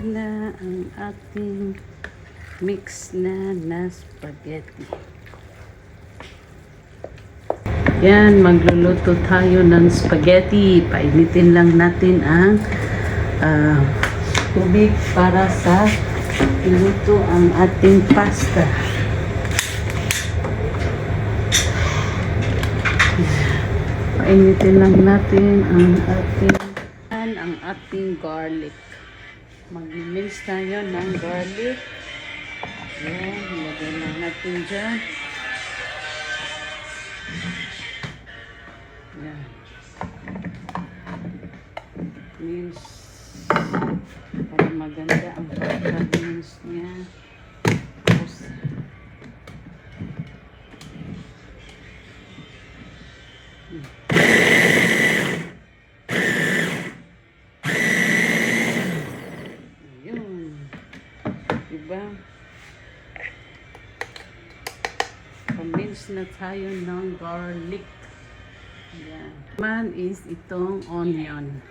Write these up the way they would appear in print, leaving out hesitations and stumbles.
na ang ating mix na spaghetti. Yan, magluluto tayo ng spaghetti. Painitin lang natin ang tubig para sa iluto ang ating pasta. Painitin lang natin ang ating garlic. Mag-mince tayo ng garlic. Yan, ilagay lang natin dyan. Yan. Mince. Para maganda ang pagka-mince niya. Tapos, diba? Pag-mince na tayo ng garlic. Yan. Man is itong onion.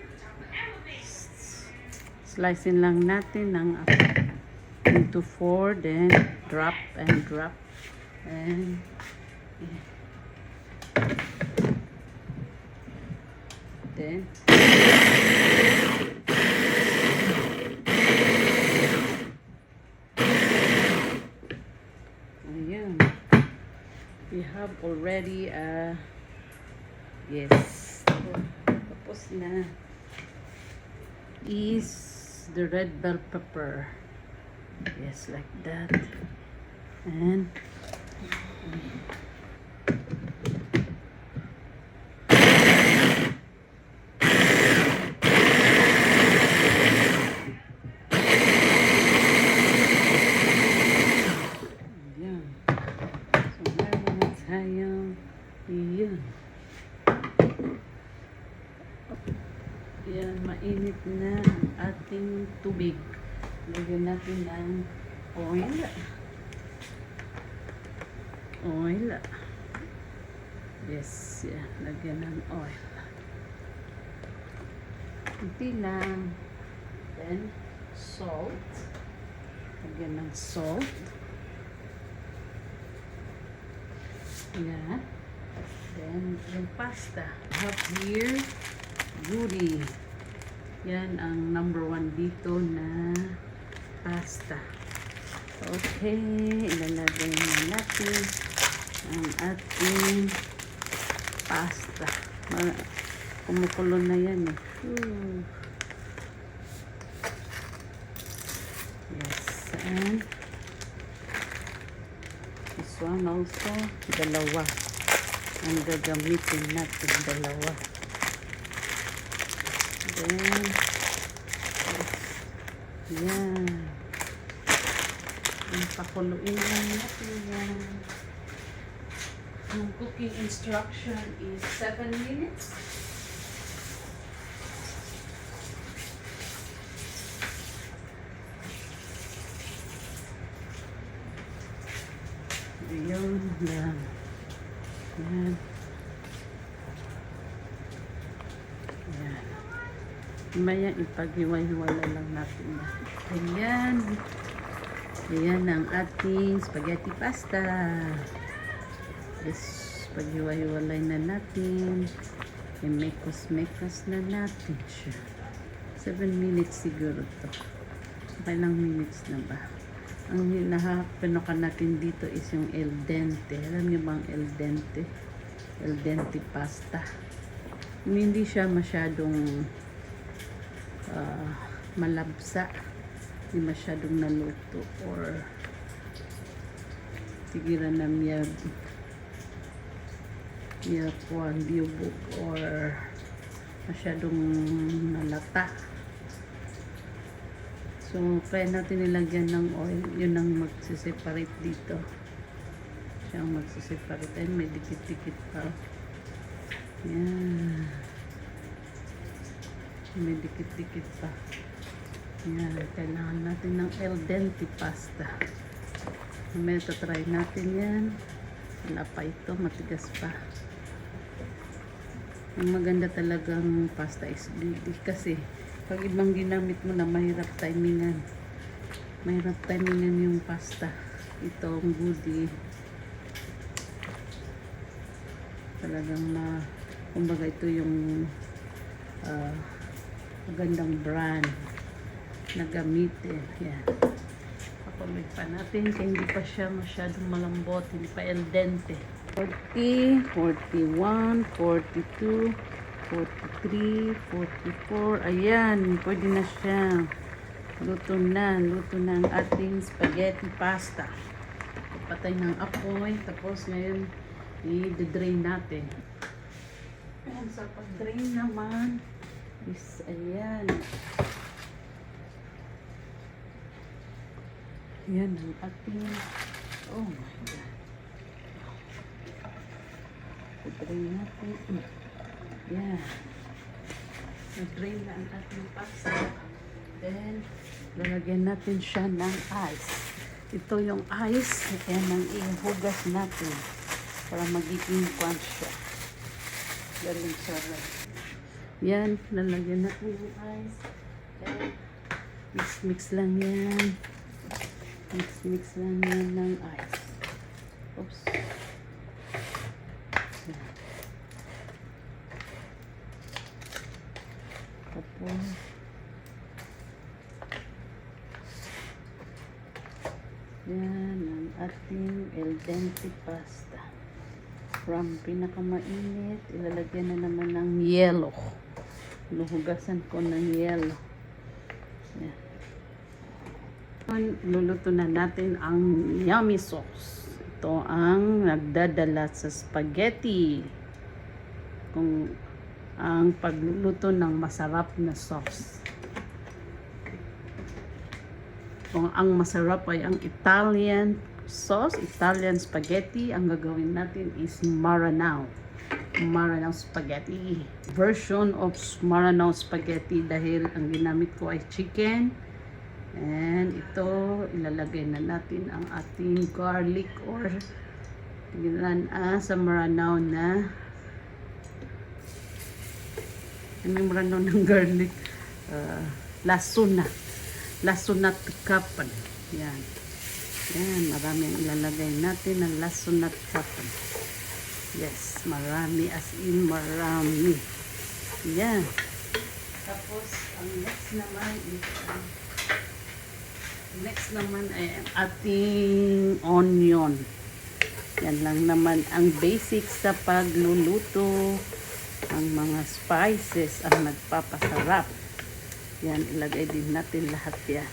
Slicein lang natin ng into 4, then drop and drop. And then ayan, we have already yes, tapos na is the red bell pepper. Yes, like that. And yan, mainit na ang ating tubig. Lagyan natin ng oil. Yes, yan. Lagyan ng oil. Kunti lang. Then, salt. Lagyan ng salt. Yan. Then, yung pasta. I have here Yuri. Yan ang number 1 dito na pasta. Okay, ilalagay na natin ang ating pasta. Kumukulo na yan eh. Yes, and this one also, dalawa ang gagamitin natin, dalawa. Then, yan. Ang pakuluin lang natin yan. Ang cooking instruction is 7 minutes. Yun lang. Yan. Yan. Maya ipaghiwa-hiwala lang natin. Ayan. Ayan ang ating spaghetti pasta. Yes, paghiwa-hiwalay na natin. I-mekos-mekos na natin siya. 7 minutes siguro to. Ilang minutes na ba? Ang hinahapinukan natin dito is yung el dente. Alam niyo bang el dente? El dente pasta. Hindi siya masyadong malabsa, hindi masyadong naluto or tigiran na miyag biyubog or masyadong nalata. So try natin nilagyan ng oil, yun ang magsiseparate dito, siya ang magsiseparate. Ay, may dikit-dikit pa. Yan, may dikit-dikit pa. Yan, kailangan natin ng el dente pasta. May try natin yan. Wala pa ito, matigas pa. Ang maganda talagang pasta is kasi Pag ibang ginamit mo na mahirap timingan. Mahirap timingan yung pasta. Ito ang goodie. Talagang kumbaga ito yung magandang brand na gamitin. Yan. Pakuloy pa natin kaya hindi pa siya masyadong malambot. Hindi pa el dente. 40, 41, 42, 43, 44. Ayan, pwede na siya. Luto na ang ating spaghetti pasta. Patay ng apoy. Tapos ngayon, i-drain natin. Ayan, sa pag-drain naman is, ayan. Ayan ang ating, oh my God. I-drain natin. Ayan. I-drain na ang ating pasta. Then, lalagyan natin siya ng ice. Ito yung ice. Ayan ang ihugas natin para magiging crunch siya. Galing sarap. Yan, lalagyan natin yung ice. And mix lang yan. Mix lang yan ng ice. Oops. Yan. Tapos, yan ang ating el dente pasta. From pinakamainit, ilalagyan na naman ng yelo. Luhugasan ko ng yelo. Yan. Luluto na natin ang yummy sauce. Ito ang nagdadala sa spaghetti. Kung ang pagluluto ng masarap na sauce. Kung ang masarap ay ang Italian sauce, Italian spaghetti, ang gagawin natin is Maranao. Maranao spaghetti. Version of Maranao spaghetti dahil ang ginamit ko ay chicken. And ito, ilalagay na natin ang ating garlic or sa Maranao na yung Maranao ng garlic lasuna kapan. Yan. Yan, marami ang ilalagay natin ng lasuna kapan. Yes, marami as in marami. Yan. Tapos, ang next naman ay ating onion. Yan lang naman ang basic sa pagluluto. Ang mga spices ang nagpapasarap. Yan, ilagay din natin lahat yan.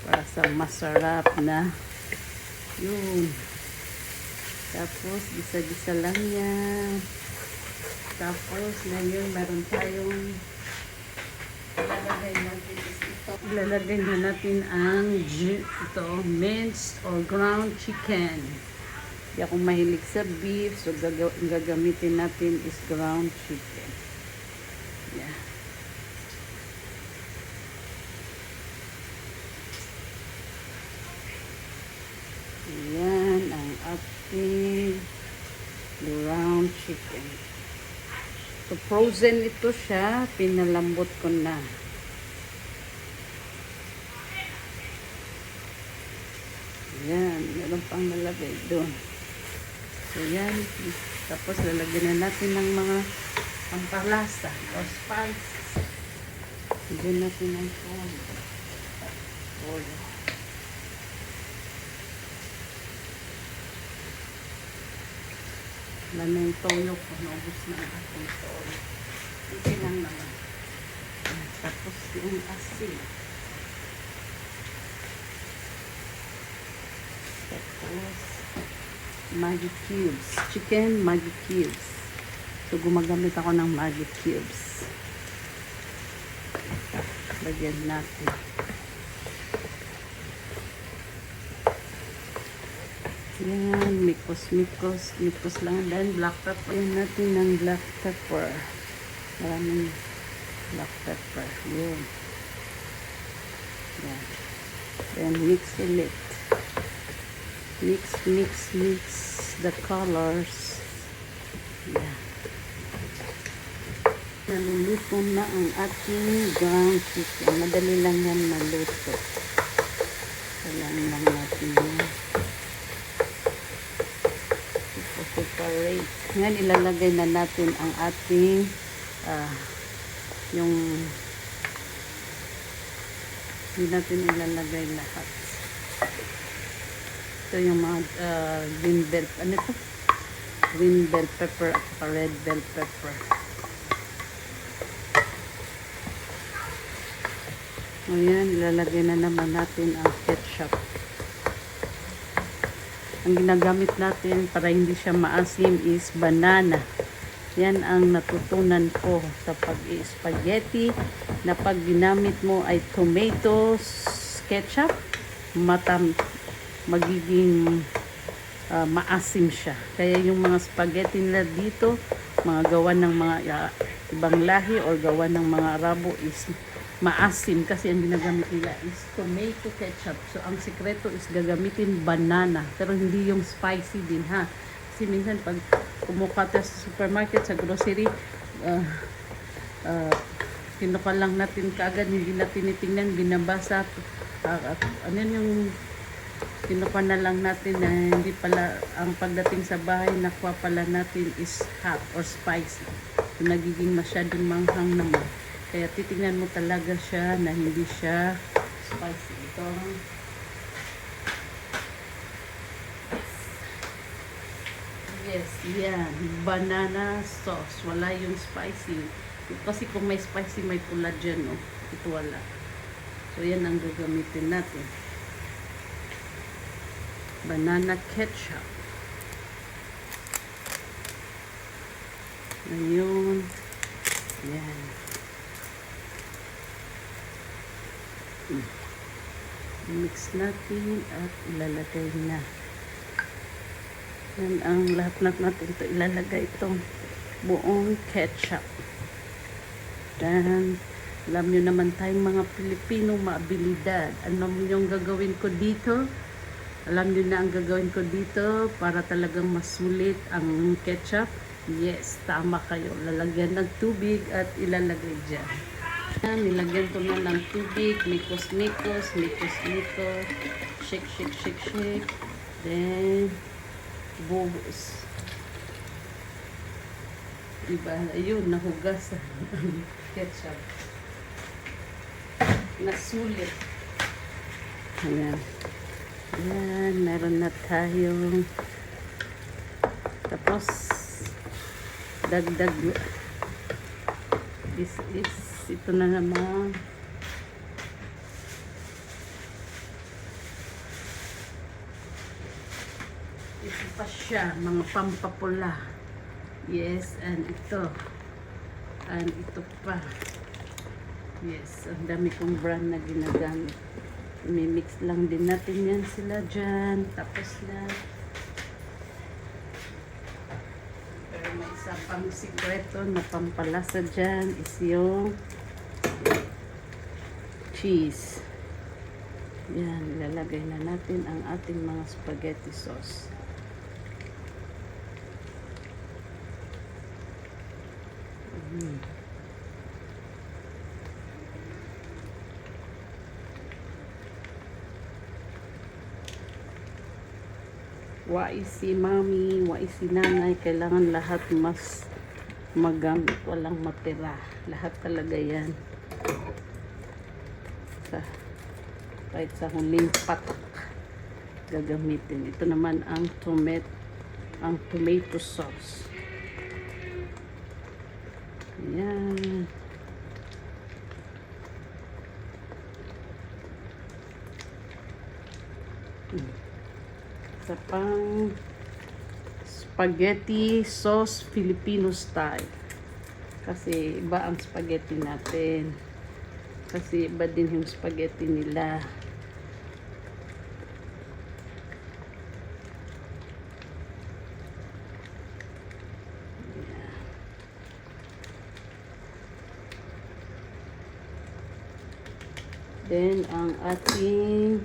Para sa masarap na yun. Tapos, gisa-gisa lang yan. Tapos, ngayon, meron tayong ilalagay na natin ang minced or ground chicken. Hindi ako mahilig sa beef, so gagamitin natin is ground chicken. Yeah. Yan ang ating ground chicken. So, frozen ito siya. Pinalambot ko na. Yan. Meron pang nalagay doon. So, yan. Tapos, lalagyan na natin ng mga pampalasa o spice. Lagyan natin ng oil. Wala na yung toyo ko. Naubos na ang ating toyo. Hindi lang naman. Tapos yung asin. Tapos Maggi cubes. Chicken Maggi cubes. So gumagamit ako ng Maggi cubes. Lagyan natin. Yan, mikos lang. Then, black pepper. Yan natin ng black pepper. Maraming black pepper. Yun. Yan. Then, mix ulit. Mix the colors. Yan. Naluluto na ang ating ground chicken. Madali lang yan maluto. Kailangan lang natin yan. Separate. Ngayon ilalagay na natin ang ating yung hindi natin ilalagay lahat. Ito yung mga green bell, ano ito? Green bell pepper at red bell pepper. Ayan, ilalagay na naman natin ang ketchup. Ang ginagamit natin para hindi siya maasim is banana. Yan ang natutunan ko sa pag-spaghetti na pag ginamit mo ay tomatoes, ketchup, magiging maasim siya. Kaya yung mga spaghetti nila dito, mga gawa ng mga ibang lahi or gawa ng mga Arabo is maasim kasi ang ginagamit nila is tomato ketchup. So, ang sikreto is gagamitin banana. Pero hindi yung spicy din, ha? Kasi minsan pag kumuha tayo sa supermarket, sa grocery, kinuha lang natin kaagad, hindi natin tinitingnan, binabasa. Ano yung kinuha na lang natin na hindi pala, ang pagdating sa bahay, nakuha pala natin is hot or spicy. So, nagiging masyadong manghang naman. Kaya titingnan mo talaga siya na hindi siya spicy. Ito. Yes, yan. Banana sauce. Wala yung spicy. Kasi kung may spicy, may pula dyan, no? Ito wala. So, yan ang gagamitin natin. Banana ketchup. Ayun. Yan. Mix natin at ilalagay na. Yan ang lahat natin ito ilalagay itong buong ketchup. Dan alam nyo naman tayong mga Pilipino maabilidad. Ano yung gagawin ko dito? Alam nyo na ang gagawin ko dito para talagang masulit ang ketchup. Yes, tama kayo. Lalagyan ng tubig at ilalagay dyan. Nilagyan ko na ng tubig, mikos-mikos, shake, shake, shake, shake. Then, bubos. Diba? Ayun, nahugas ang ketchup. Nasulit. Ayan. Ayan, meron na tayong tapos, dagdag. This is ito na naman. Ito pa siya, mga pampapula. Yes, and ito. And ito pa. Yes, ang dami kong brand na ginagamit. Mimix lang din natin yan sila dyan. Tapos na. Pero may isa pang sikreto na pampalasa dyan is yung cheese. Yan, ilalagay na natin ang ating mga spaghetti sauce. Wais si mami, wais si nanay, kailangan lahat mas magamit, walang matira. Lahat talaga yan. Kahit sa huling patak gagamitin. Ito naman ang tomato sauce. Ayan. Sa pang spaghetti sauce Filipino style. Kasi iba ang spaghetti natin. Kasi iba din yung spaghetti nila. Yeah. Then, ang ating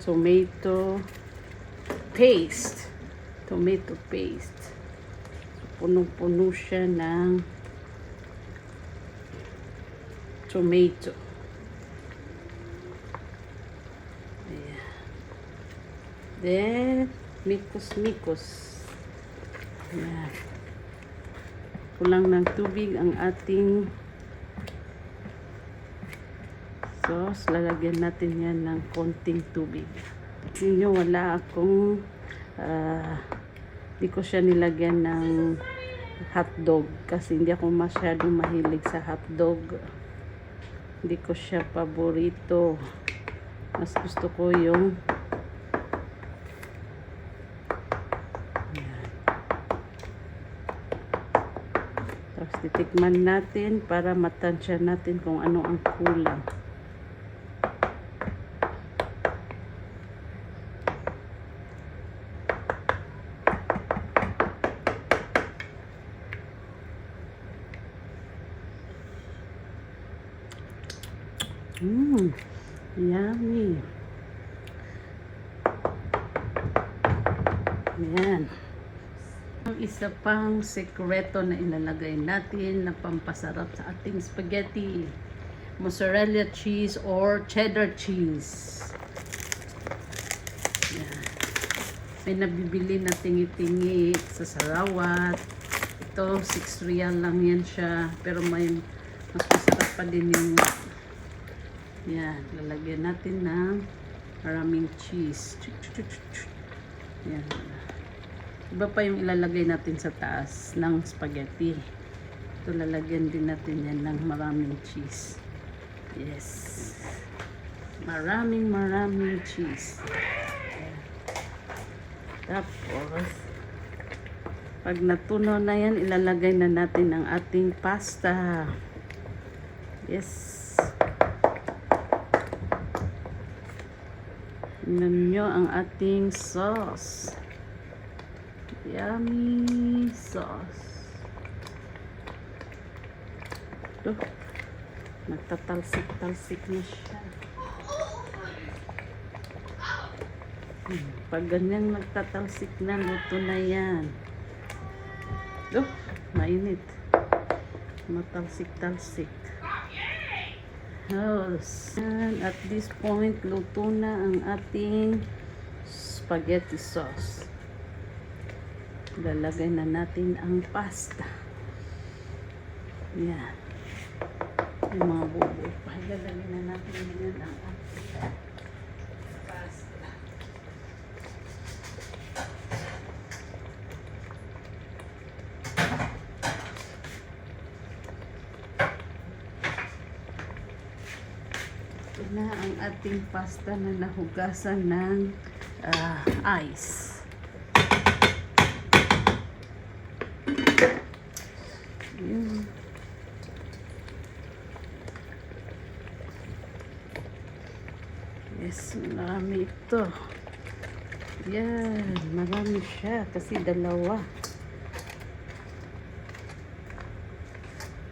tomato paste. Tomato paste. So, punong-puno siya ng tomato. Ayan. Then, mikos-mikos. Ayan. Kulang ng tubig ang ating sauce. Lalagyan natin yan ng konting tubig. Kasi nyo, wala akong di ko siya nilagyan ng hotdog kasi hindi ako masyadong mahilig sa hotdog. Hindi ko siya paborito. Mas gusto ko yung tapos titikman natin para matansya natin kung ano ang kulang. Yummy. Ayan. Ang isa pang sekreto na ilalagay natin na pampasarap sa ating spaghetti. Mozzarella cheese or cheddar cheese. Ayan. May nabibili na tingi-tingi sa Sarawat. Ito, 6 real lang yan siya. Pero may mas masarap pa din yung yan, lalagyan natin ng maraming cheese. Yan. Iba pa yung ilalagay natin sa taas ng spaghetti. Ito, lalagyan din natin yan ng maraming cheese. Yes. Maraming cheese. Yan. Tapos, pag natunaw na yan, ilalagay na natin ang ating pasta. Yes. Tingnan nyo ang ating sauce. Yummy sauce. Ito. Nagtatalsik-talsik na siya. Pag ganyan nagtatalsik na, luto na yan. Ito. Mainit. Matalsik-talsik. And at this point, luto na ang ating spaghetti sauce. Lalagay na natin ang pasta. Yan. Yung mga bubo pa. Lalagay na natin yan ang ating pasta. Na ang ating pasta na nahugasan ng ice. Yun. Yes, marami ito. Yan, marami siya kasi dalawa.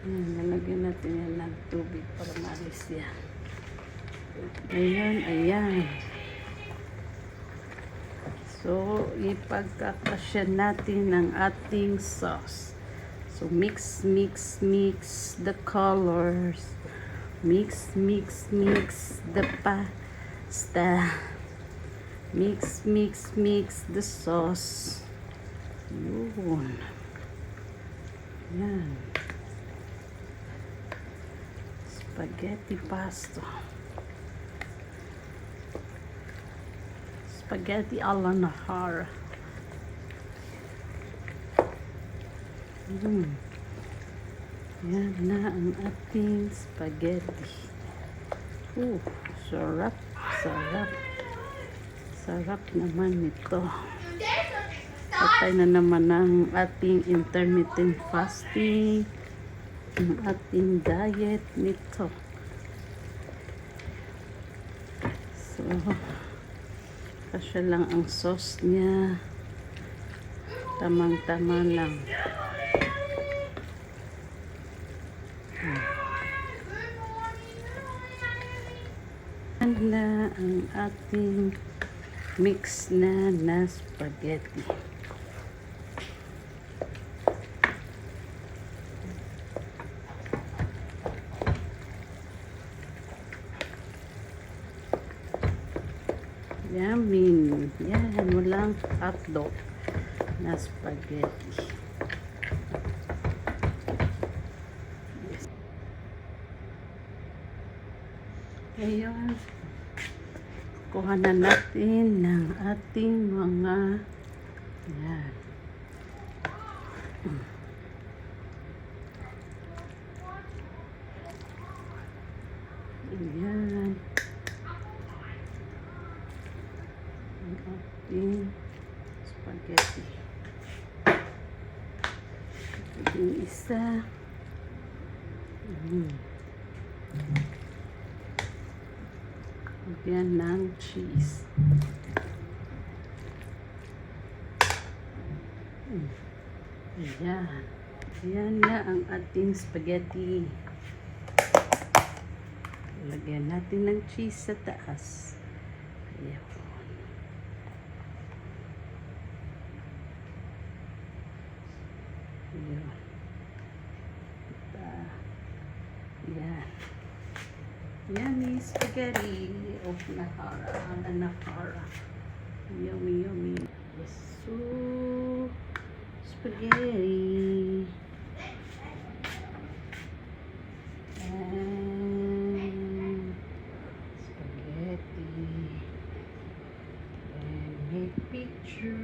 Yan, nalagyan natin yan ng tubig para maalis yan. Ayan, ayan. So, ipagkakasya natin ang ating sauce. So, mix the colors. Mix the pasta. Mix the sauce. Yun. Yan. Spaghetti pasta. Spaghetti alla nahara. Yan na ang ating spaghetti. Sarap. Sarap naman ito. Patay na naman ang ating intermittent fasting. Ang ating diet nito. So, kasya lang ang sauce niya. Tamang-tama lang. Yan na ang ating mix na spaghetti. Yummy. Yan, walang hotdog na spaghetti. Yes. Ngayon, kuha na natin ng ating mga yan. Ayan. Ang ating spaghetti. Yung isa. Lagyan ng cheese. Ayan. Ayan na ang ating spaghetti. Lagyan natin ng cheese sa taas. Ayan. Ayan. Ayan. Yummy spaghetti. Oh, nahara. Nahara. Yummy, yummy. Yes. So, spaghetti. And spaghetti. And make picture.